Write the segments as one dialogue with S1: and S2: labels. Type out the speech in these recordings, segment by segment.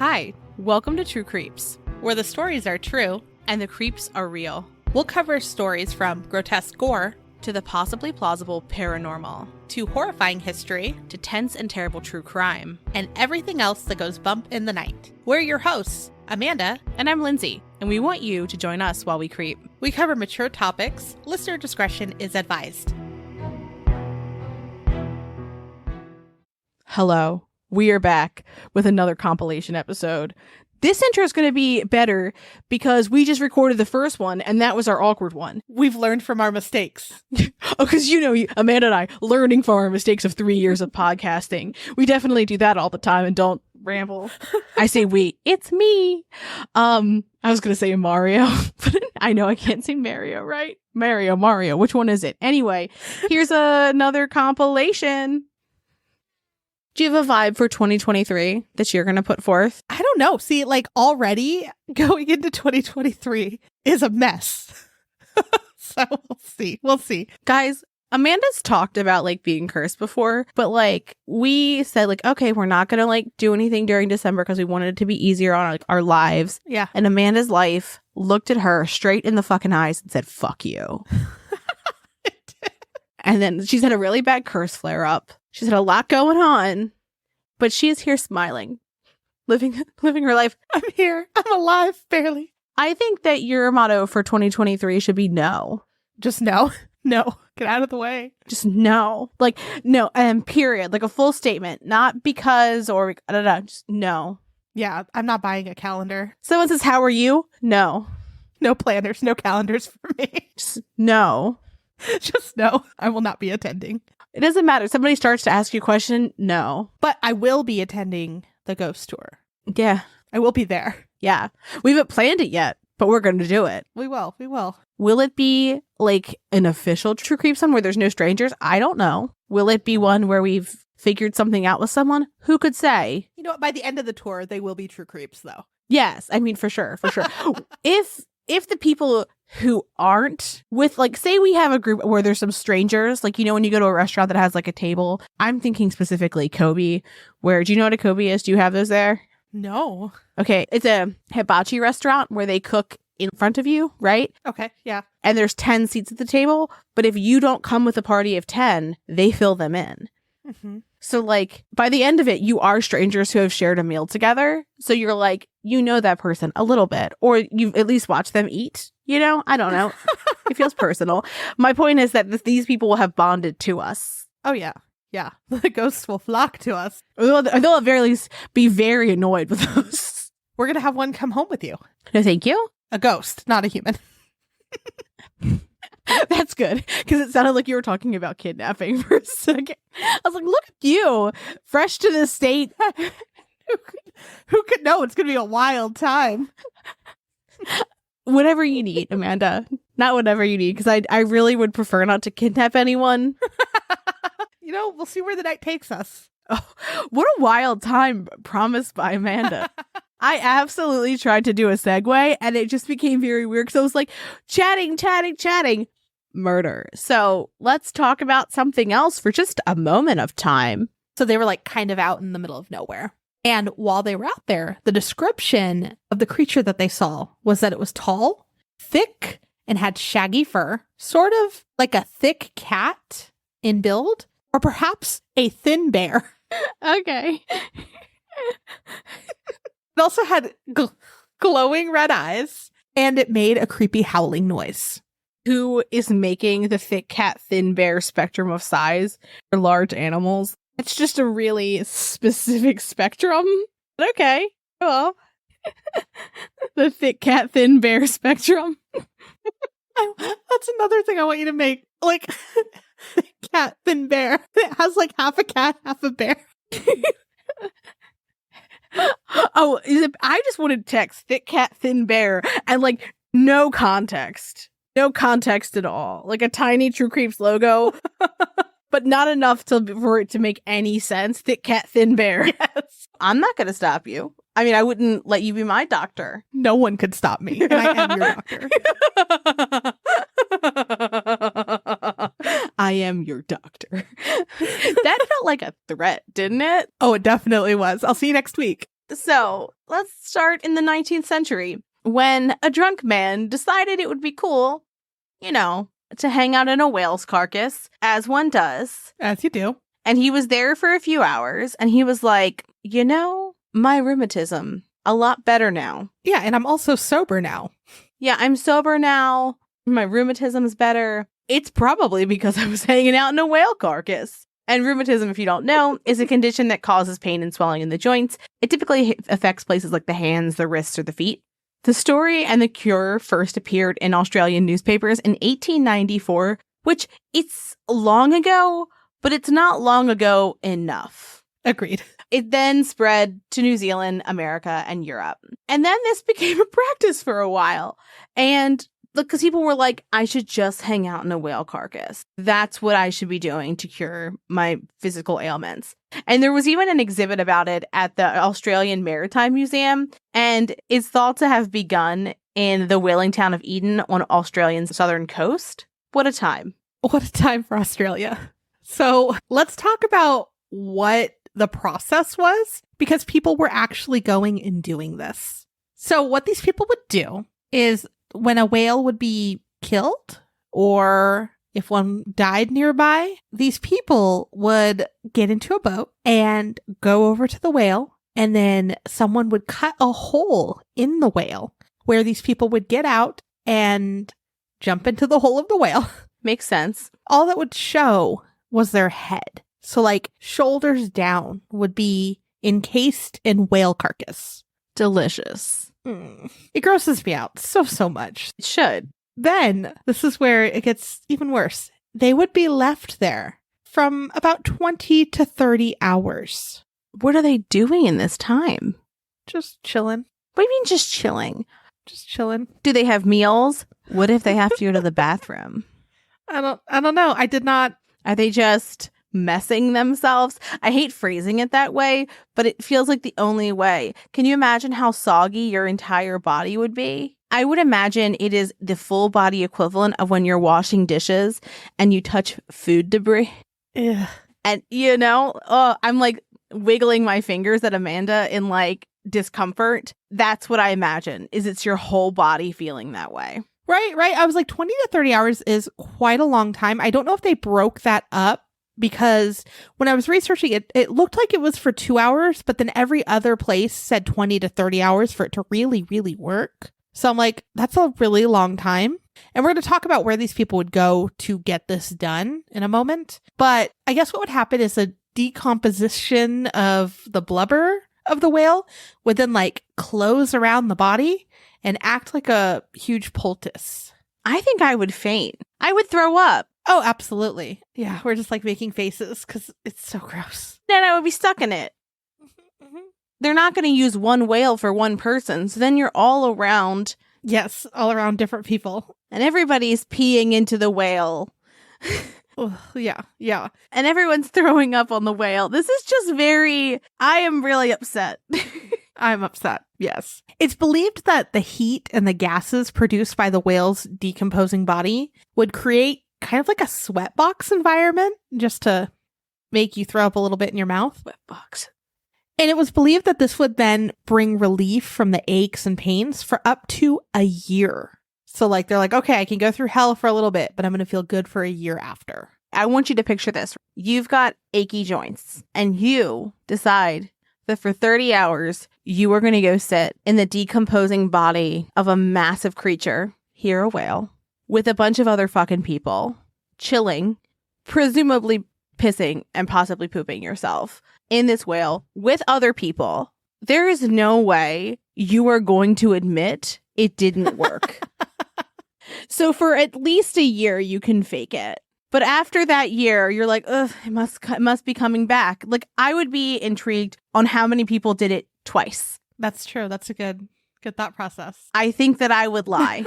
S1: Hi, welcome to True Creeps, where the stories are true and the creeps are real. We'll cover stories from grotesque gore to the possibly plausible paranormal, to horrifying history, to tense and terrible true crime, and everything else that goes bump in the night. We're your hosts, Amanda.
S2: And I'm Lindsay, and we want you to join us while we creep.
S1: We cover mature topics. Listener discretion is advised.
S2: Hello. We are back with another compilation episode. This intro is going to be better because we just recorded the first one, and that was our awkward one.
S1: We've learned from our mistakes.
S2: Oh, because Amanda and I, learning from our mistakes of 3 years of podcasting. We definitely do that all the time and don't ramble. I say we. It's me. I was going to say Mario, but I know I can't say Mario, right? Mario. Which one is it? Anyway, here's another compilation. Do you have a vibe for 2023 that you're going to put forth?
S1: I don't know. See, already going into 2023 is a mess. So we'll see.
S2: Guys, Amanda's talked about being cursed before, but we said okay, we're not going to do anything during December because we wanted it to be easier on our lives.
S1: Yeah.
S2: And Amanda's life looked at her straight in the fucking eyes and said, "Fuck you." And then she's had a really bad curse flare up. She's had a lot going on, but she is here smiling, living her life.
S1: I'm here. I'm alive, barely.
S2: I think that your motto for 2023 should be no.
S1: Just no. No. Get out of the way.
S2: Just no. No, and period. A full statement. Not because or just no.
S1: Yeah, I'm not buying a calendar.
S2: Someone says, "How are you?" No.
S1: No planners, no calendars for me.
S2: Just no.
S1: Just no. I will not be attending.
S2: It doesn't matter. Somebody starts to ask you a question, no.
S1: But I will be attending the ghost tour.
S2: Yeah.
S1: I will be there.
S2: Yeah. We haven't planned it yet, but we're going to do it.
S1: We will.
S2: Will it be an official True Creep one where there's no strangers? I don't know. Will it be one where we've figured something out with someone? Who could say?
S1: You know what? By the end of the tour, they will be True Creeps, though.
S2: Yes. I mean, for sure. If the people who aren't with, say we have a group where there's some strangers, when you go to a restaurant that has a table, I'm thinking specifically Kobe, do you know what a Kobe is? Do you have those there?
S1: No.
S2: Okay. It's a hibachi restaurant where they cook in front of you, right?
S1: Okay. Yeah.
S2: And there's 10 seats at the table, but if you don't come with a party of 10, they fill them in.
S1: Mm-hmm.
S2: So by the end of it, you are strangers who have shared a meal together. So you're that person a little bit, or you've at least watched them eat, I don't know. It feels personal. My point is that these people will have bonded to us.
S1: Oh, yeah. Yeah. The ghosts will flock to us.
S2: They'll at very least be very annoyed with us.
S1: We're going to have one come home with you.
S2: No, thank you.
S1: A ghost, not a human.
S2: That's good, because it sounded like you were talking about kidnapping for a second. I was like, look at you, fresh to the state.
S1: Who could know? It's going to be a wild time.
S2: Whatever you need, Amanda. Not whatever you need, because I really would prefer not to kidnap anyone.
S1: We'll see where the night takes us.
S2: Oh, what a wild time promised by Amanda. I absolutely tried to do a segue, and it just became very weird, because I was chatting. Murder. So let's talk about something else for just a moment of time.
S1: So they were kind of out in the middle of nowhere. And while they were out there, the description of the creature that they saw was that it was tall, thick, and had shaggy fur, sort of like a thick cat in build, or perhaps a thin bear.
S2: Okay.
S1: It also had glowing red eyes, and it made a creepy howling noise.
S2: Who is making the thick cat, thin bear spectrum of size for large animals? It's just a really specific spectrum. Okay, well, the thick cat, thin bear spectrum.
S1: That's another thing I want you to make. Thick cat, thin bear. It has half a cat, half a bear.
S2: Oh, I just wanted text, thick cat, thin bear, and no context. No context at all. A tiny True Creeps logo, but not enough for it to make any sense. Thick cat, thin bear.
S1: Yes.
S2: I'm not going to stop you. I mean, I wouldn't let you be my doctor.
S1: No one could stop me, and I am your doctor.
S2: I am your doctor. That felt like a threat, didn't it?
S1: Oh, it definitely was. I'll see you next week.
S2: So let's start in the 19th century when a drunk man decided it would be cool, to hang out in a whale's carcass, as one does.
S1: As you do.
S2: And he was there for a few hours and he was like, my rheumatism, a lot better now.
S1: Yeah, and I'm also sober now.
S2: Yeah, I'm sober now. My rheumatism's better. It's probably because I was hanging out in a whale carcass. And rheumatism, if you don't know, is a condition that causes pain and swelling in the joints. It typically affects places like the hands, the wrists, or the feet. The story and the cure first appeared in Australian newspapers in 1894, which it's long ago, but it's not long ago enough.
S1: Agreed.
S2: It then spread to New Zealand, America, and Europe. And then this became a practice for a while. And because people were like, I should just hang out in a whale carcass. That's what I should be doing to cure my physical ailments. And there was even an exhibit about it at the Australian Maritime Museum. And it's thought to have begun in the whaling town of Eden on Australia's southern coast. What a time.
S1: What a time for Australia. So let's talk about what the process was, because people were actually going and doing this. So what these people would do is when a whale would be killed, or if one died nearby, these people would get into a boat and go over to the whale, and then someone would cut a hole in the whale where these people would get out and jump into the hole of the whale.
S2: Makes sense.
S1: All that would show was their head. So like shoulders down would be encased in whale carcass.
S2: Delicious.
S1: It grosses me out so much.
S2: It should.
S1: Then, this is where it gets even worse. They would be left there from about 20 to 30 hours.
S2: What are they doing in this time?
S1: Just chilling.
S2: What do you mean just chilling?
S1: Just chilling.
S2: Do they have meals? What if they have to go to the bathroom?
S1: I don't know. I did not.
S2: Are they just messing themselves? I hate phrasing it that way, but it feels like the only way. Can you imagine how soggy your entire body would be? I would imagine it is the full body equivalent of when you're washing dishes and you touch food debris.
S1: Ugh.
S2: And I'm like wiggling my fingers at Amanda in like discomfort. That's what I imagine, is it's your whole body feeling that way.
S1: Right. I was like, 20 to 30 hours is quite a long time. I don't know if they broke that up, because when I was researching it, it looked like it was for 2 hours, but then every other place said 20 to 30 hours for it to really, really work. So I'm like, that's a really long time. And we're going to talk about where these people would go to get this done in a moment. But I guess what would happen is a decomposition of the blubber of the whale would then like close around the body and act like a huge poultice.
S2: I think I would faint. I would throw up.
S1: Oh, absolutely. Yeah, we're just like making faces because it's so gross.
S2: Then I would be stuck in it.
S1: Mm-hmm.
S2: They're not going to use one whale for one person. So then you're all around.
S1: Yes, all around different people.
S2: And everybody's peeing into the whale.
S1: Oh, yeah.
S2: And everyone's throwing up on the whale. This is just I am really upset.
S1: I'm upset. Yes. It's believed that the heat and the gases produced by the whale's decomposing body would create kind of like a sweatbox environment, just to make you throw up a little bit in your mouth.
S2: Sweatbox.
S1: And it was believed that this would then bring relief from the aches and pains for up to a year. So like, they're like, okay, I can go through hell for a little bit, but I'm going to feel good for a year after.
S2: I want you to picture this. You've got achy joints and you decide that for 30 hours, you are going to go sit in the decomposing body of a massive creature, here a whale, with a bunch of other fucking people, chilling, presumably pissing and possibly pooping yourself in this whale with other people. There is no way you are going to admit it didn't work. So for at least a year, you can fake it. But after that year, you're like, ugh, it must be coming back. Like, I would be intrigued on how many people did it twice.
S1: That's true. That's a good thought process.
S2: I think that I would lie.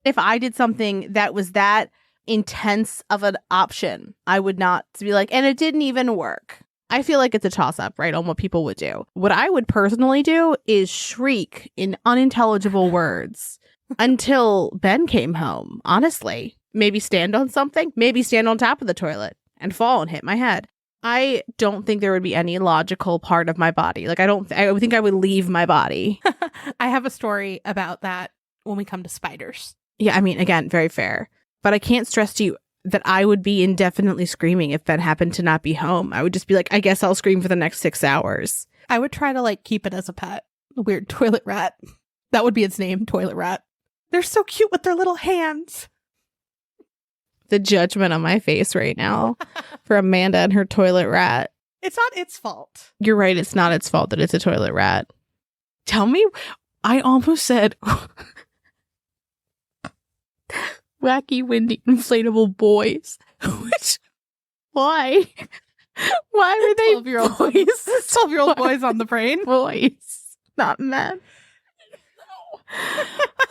S2: If I did something that was that intense of an option, I would not be like, and it didn't even work. I feel like it's a toss-up, right, on what people would do. What I would personally do is shriek in unintelligible words until Ben came home, honestly. Maybe stand on something, maybe stand on top of the toilet and fall and hit my head. I don't think there would be any logical part of my body. Like, I would think I would leave my body.
S1: I have a story about that when we come to spiders.
S2: Yeah, I mean, again, very fair. But I can't stress to you that I would be indefinitely screaming if Ben happened to not be home. I would just be like, I guess I'll scream for the next 6 hours.
S1: I would try to like keep it as a pet. A weird toilet rat. That would be its name, toilet rat. They're so cute with their little hands.
S2: The judgment on my face right now for Amanda and her toilet rat.
S1: It's not its fault.
S2: You're right. It's not its fault that it's a toilet rat. Tell me, I almost said wacky, windy, inflatable boys. Why? Why were they
S1: 12-year-old
S2: boys?
S1: 12-year-old boys on the brain.
S2: Boys, not men.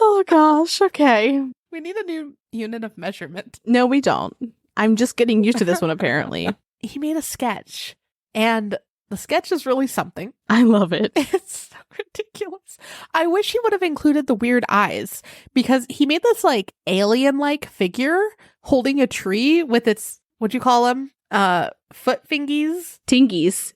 S2: Oh gosh. Okay.
S1: We need a new unit of measurement.
S2: No, we don't. I'm just getting used to this one, apparently.
S1: He made a sketch, and the sketch is really something.
S2: I love it.
S1: It's so ridiculous. I wish he would have included the weird eyes, because he made this like alien-like figure holding a tree with its, what'd you call them? Foot fingies?
S2: Tingies.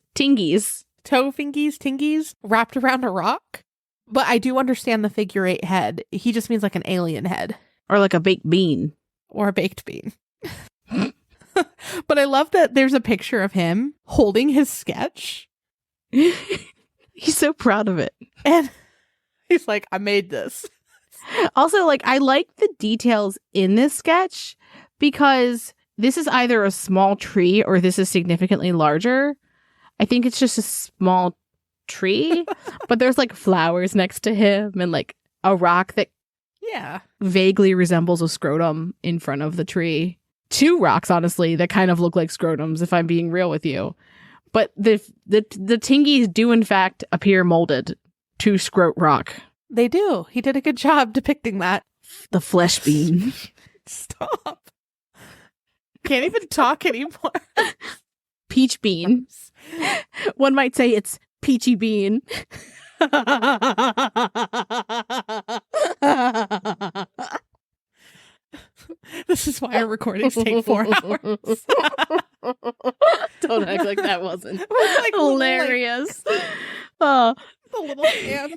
S1: Toe fingies, tingies, wrapped around a rock. But I do understand the figure 8 head. He just means like an alien head.
S2: Or like a baked bean.
S1: Or a baked bean. But I love that there's a picture of him holding his sketch.
S2: He's so proud of it.
S1: And he's like, I made this.
S2: Also, like, I like the details in this sketch because this is either a small tree or this is significantly larger. I think it's just a small tree, but there's like flowers next to him and like a rock that vaguely resembles a scrotum in front of the tree. 2 rocks, honestly, that kind of look like scrotums, if I'm being real with you. But the tingies do, in fact, appear molded to scrot rock.
S1: They do. He did a good job depicting that.
S2: The flesh bean.
S1: Stop. Can't even talk anymore.
S2: Peach bean. One might say it's Peachy bean.
S1: This is why our recordings take 4 hours.
S2: Don't act like that wasn't
S1: like
S2: hilarious. Oh,
S1: the little hand.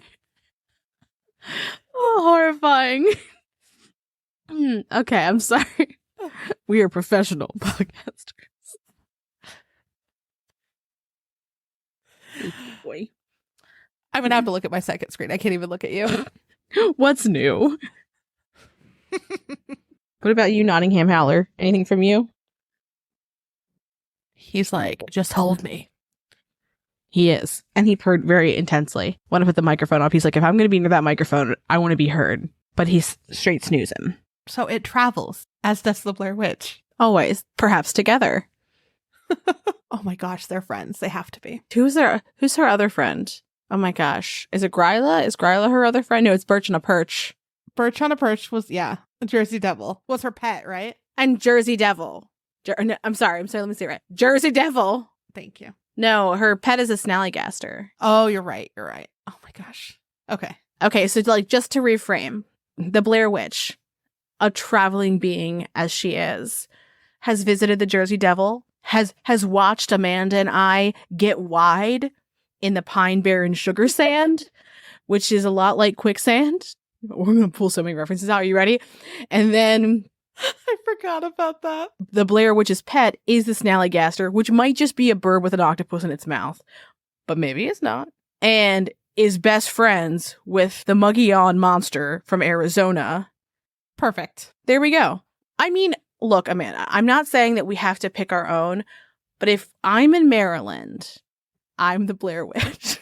S2: Oh, horrifying. Okay, I'm sorry. We are professional podcasters. Boy.
S1: I'm gonna have to look at my second screen. I can't even look at you.
S2: What's new? What about you, Nottingham Howler? Anything from you?
S1: He's like, just hold me.
S2: He is. And he purred very intensely. Want to put the microphone up. He's like, if I'm going to be near that microphone, I want to be heard. But he's straight snoozing.
S1: So it travels, as does the Blair Witch.
S2: Always. Perhaps together.
S1: Oh my gosh, they're friends. They have to be.
S2: Who's her other friend? Oh my gosh. Is it Gryla? Is Gryla her other friend? No, it's Birch on a Perch.
S1: Birch on a Perch was, a Jersey Devil. Was her pet, right?
S2: And Jersey Devil. No, I'm sorry. Let me say it right. Jersey Devil.
S1: Thank you.
S2: No, her pet is a snallygaster.
S1: Oh, you're right. Oh my gosh. Okay,
S2: so like just to reframe, the Blair Witch, a traveling being as she is, has visited the Jersey Devil, has watched Amanda and I get wide in the Pine Barren Sugar Sand, which is a lot like quicksand. We're going to pull so many references out. Are you ready? And then
S1: I forgot about that.
S2: The Blair Witch's pet is the snallygaster, which might just be a bird with an octopus in its mouth, but maybe it's not. And is best friends with the Muggy-On monster from Arizona.
S1: Perfect.
S2: There we go. I mean, look, Amanda, I'm not saying that we have to pick our own, but if I'm in Maryland, I'm the Blair Witch.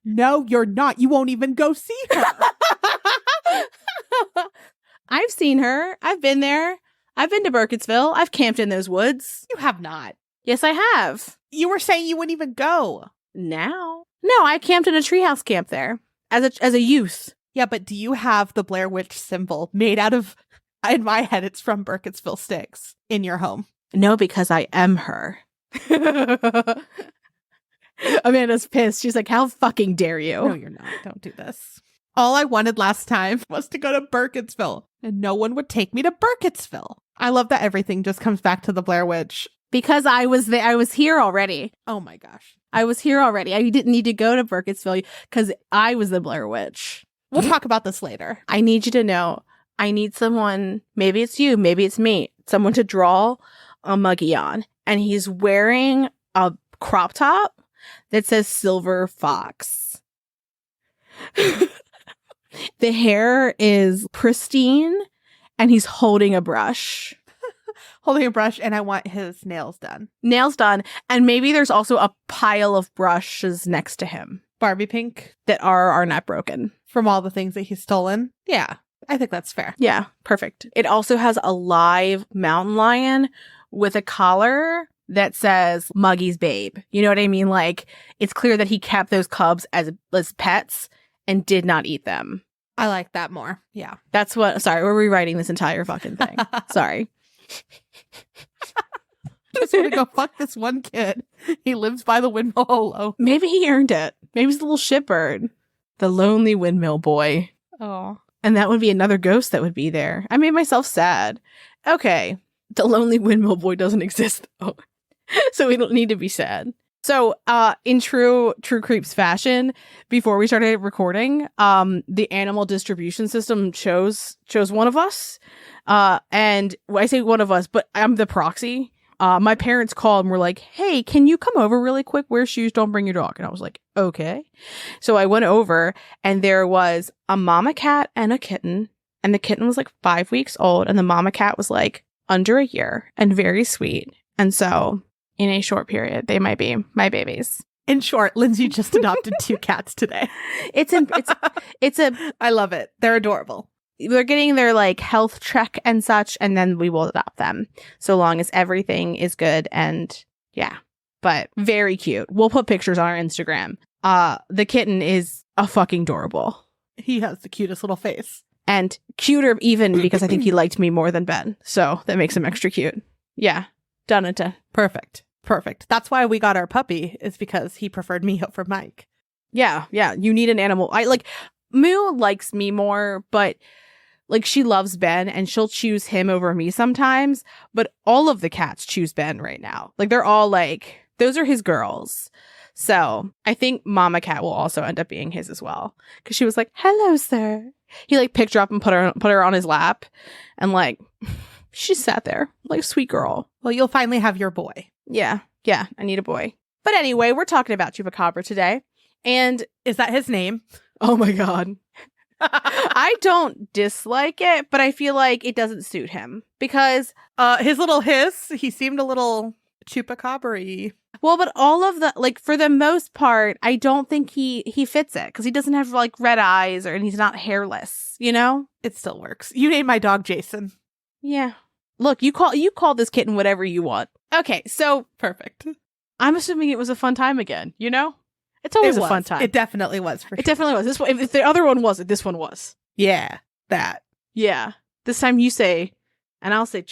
S1: No, you're not. You won't even go see her.
S2: I've seen her. I've been there. I've been to Burkittsville. I've camped in those woods.
S1: You have not.
S2: Yes, I have.
S1: You were saying you wouldn't even go.
S2: Now? No, I camped in a treehouse camp there as a youth.
S1: Yeah, but do you have the Blair Witch symbol made out of, in my head, it's from Burkittsville sticks in your home?
S2: No, because I am her. Amanda's pissed. She's like, how fucking dare you?
S1: No, you're not. Don't do this. All I wanted last time was to go to Burkittsville, and no one would take me to Burkittsville. I love that everything just comes back to the Blair Witch.
S2: Because I was there. I was here already.
S1: Oh my gosh.
S2: I was here already. I didn't need to go to Burkittsville because I was the Blair Witch.
S1: We'll talk about this later.
S2: I need you to know. I need someone, maybe it's you, maybe it's me, someone to draw a muggy on. And he's wearing a crop top that says Silver Fox. The hair is pristine and he's holding a brush.
S1: Holding a brush, and I want his nails done.
S2: Nails done. And maybe there's also a pile of brushes next to him.
S1: Barbie pink.
S2: That are not broken.
S1: From all the things that he's stolen. Yeah, I think that's fair.
S2: Yeah, perfect. It also has a live mountain lion with a collar that says Muggy's babe. You know what I mean? Like, it's clear that he kept those cubs as pets and did not eat them.
S1: I like that more. Yeah.
S2: That's what, sorry, we're rewriting this entire fucking thing. Sorry.
S1: Just want to go fuck this one kid. He lives by the windmill alone.
S2: Maybe he earned it. Maybe he's the little shitbird. The lonely windmill boy.
S1: Oh.
S2: And that would be another ghost that would be there. I made myself sad. Okay. The lonely windmill boy doesn't exist, though. So we don't need to be sad. So, in true Creeps fashion, before we started recording, the animal distribution system chose one of us. And I say one of us, but I'm the proxy. My parents called and were like, hey, can you come over really quick? Wear shoes, don't bring your dog. And I was like, okay. So I went over and there was a mama cat and a kitten. And the kitten was like 5 weeks old. And the mama cat was like under a year and very sweet. And so in a short period, they might be my babies.
S1: In short, Lindsay just adopted 2 cats today. I love it. They're adorable.
S2: They're getting their like health check and such, and then we will adopt them so long as everything is good. And yeah, but very cute. We'll put pictures on our Instagram. The kitten is a fucking adorable.
S1: He has the cutest little face.
S2: And cuter even because I think he liked me more than Ben. So that makes him extra cute. Yeah. Done it.
S1: Perfect. That's why we got our puppy, is because he preferred me over Mike.
S2: Yeah. You need an animal. Moo likes me more, but like she loves Ben and she'll choose him over me sometimes. But all of the cats choose Ben right now. Like they're all like, those are his girls. So I think Mama Cat will also end up being his as well. Because she was like, hello, sir. He like picked her up and put her on his lap. And like, she sat there like, sweet girl.
S1: Well, you'll finally have your boy.
S2: Yeah, I need a boy. But anyway, we're talking about Chupacabra today. And
S1: is that his name?
S2: Oh my God. I don't dislike it, but I feel like it doesn't suit him because
S1: his little hiss, he seemed a little chupacabra-y.
S2: Well, but all of the, like, for the most part, I don't think he fits it because he doesn't have like red eyes and he's not hairless, you know?
S1: It still works. You named my dog Jason.
S2: Yeah. Look, you call this kitten whatever you want. Okay, so
S1: perfect.
S2: I'm assuming it was a fun time again, you know? It's always a fun time.
S1: It definitely was. For sure.
S2: It definitely was. This one, if the other one wasn't, this one was.
S1: Yeah, that.
S2: Yeah. This time you say, and I'll say.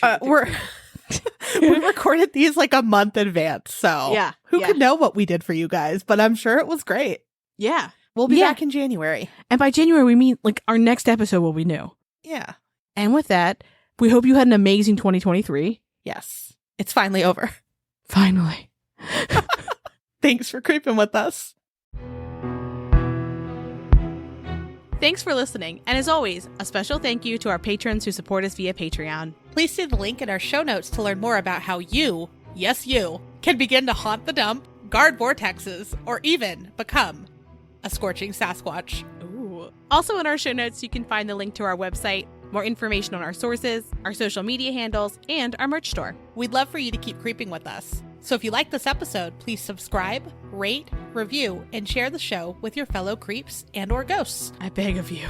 S1: We recorded these like a month in advance, so
S2: yeah.
S1: Who could know what we did for you guys? But I'm sure it was great.
S2: Yeah,
S1: we'll be back in January,
S2: and by January we mean like our next episode will be new.
S1: Yeah.
S2: And with that, we hope you had an amazing 2023.
S1: Yes, it's finally over.
S2: Finally.
S1: Thanks for creeping with us.
S2: Thanks for listening, and as always, a special thank you to our patrons who support us via Patreon.
S1: Please see the link in our show notes to learn more about how you, yes you, can begin to haunt the dump, guard vortexes, or even become a scorching Sasquatch.
S2: Ooh. Also in our show notes, you can find the link to our website, more information on our sources, our social media handles, and our merch store.
S1: We'd love for you to keep creeping with us. So if you like this episode, please subscribe, rate, review, and share the show with your fellow creeps and or ghosts.
S2: I beg of you.